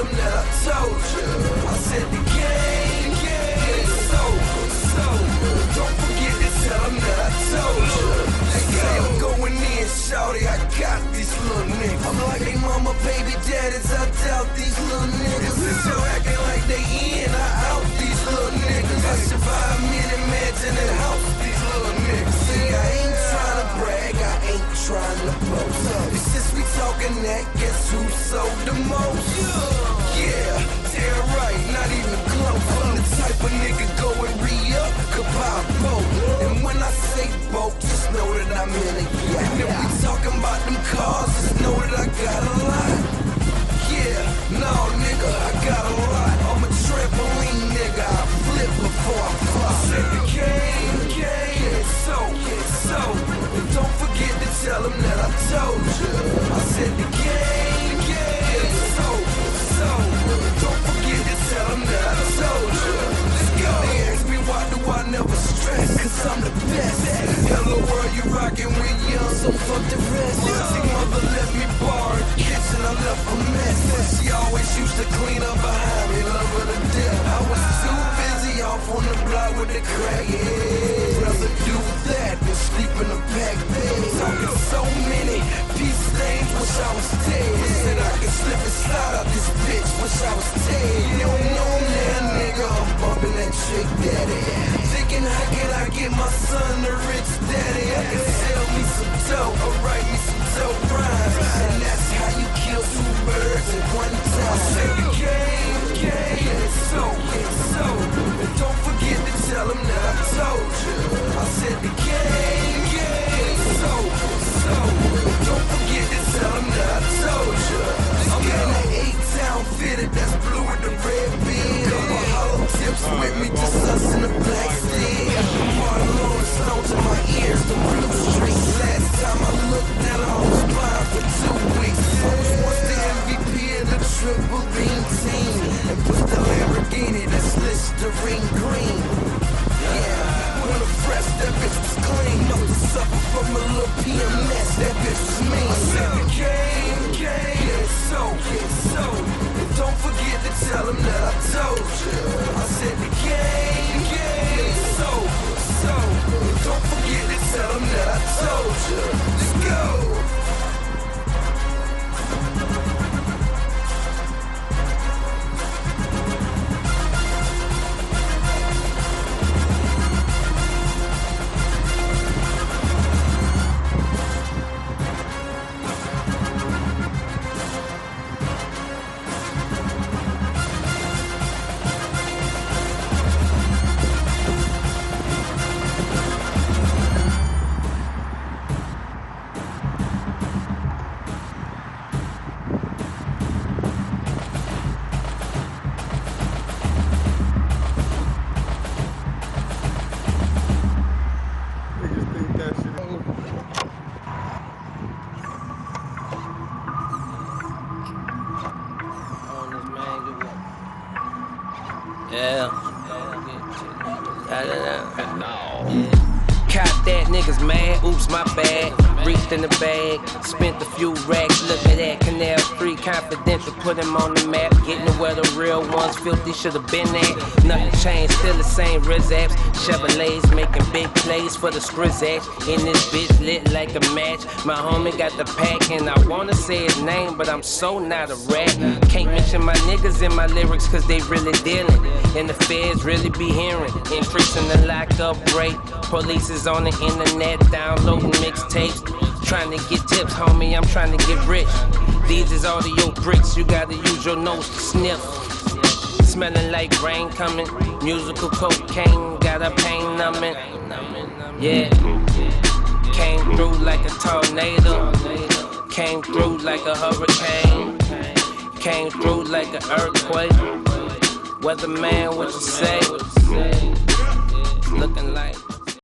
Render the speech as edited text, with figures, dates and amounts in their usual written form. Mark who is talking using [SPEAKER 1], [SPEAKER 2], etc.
[SPEAKER 1] them that I told you. I said the game is over. Don't forget to tell them that I told you. They say I'm going in, shawty, I got these little niggas. I'm like they mama, baby daddies, I doubt these little niggas. Since you're acting like they in, I out these little niggas. I survive many mansions and house these little niggas. See, I ain't trying to brag, I ain't trying to boast. It's just we talking that, guess who sold the most? Yeah, damn right, not even close. I'm the type of nigga go and re-up, could buy a boat. And when I say boat, just know that I'm in a yacht. And if we talking about them cars, just know that I got a lot. Yeah, no nigga, I got a lot. I'm a trampoline nigga, I flip before I fly. I said the game, it's so. And don't forget to tell them that I told you. I said the game, it's so. Don't forget to tell them that I told you. Let's go. They ask me why do I never stress, cause I'm the best. Hello world, you rockin' with young, so fuck the rest. See, mother left me barred, kitchen I left a mess. She always used to clean up behind me, love her to death. I was too busy off on the block with the crackheads. Rather do that than sleep in a pack bed. Talking so many peace things, wish I was dead. Said I could slip and slide out this bitch, wish I was dead. You don't know now, nigga, I'm bumping that chick daddy. Thinking how can I get my son a rich daddy? I can sell me some dope or write me some dope rhymes. And that's how you kill two birds at one time. I said the game, it's so. And don't forget to tell them that I told you. I said the game, it's so. Don't forget to tell them that I told you. I'm in the 8-town fitted that's blue with the red beam. Couple hollow tips with me, just us in the black steel. Part of Rolling Stones in my ears, the blue streets. Last time I looked at her, I was blind for 2 weeks. I was once the MVP of the triple beam team. And put the Lamborghini that's Listerine green. Yeah, when the fresh, that bitch was clean. Must have suffered from a little PMS, that bitch was mean. I said the game, it's so. And don't forget to tell them that I told you. I said the game, it's so. And don't forget to tell them that I told you. Let's go.
[SPEAKER 2] And now, caught that, niggas mad, oops, my bad. Reached in the bag, spent a few racks. Look at that, Canal Free, confidential, put him on the map. Getting to where the real ones filthy should've been at. Nothing changed, still the same Rizaps. Chevrolets making big plays for the Scrizzax. In this bitch lit like a match. My homie got the pack, and I wanna say his name, but I'm so not a rat. Can't mention my niggas in my lyrics, cause they really dealing. And the feds really be hearing. Increasing the lockup rate. Police is on the internet, downloading mixtapes. Trying to get tips, homie, I'm trying to get rich. These is audio bricks, you gotta use your nose to sniff. Smelling like rain coming, musical cocaine, got a pain numbing. Yeah, came through like a tornado, came through like a hurricane, came through like an earthquake. Weatherman, what you say? Looking like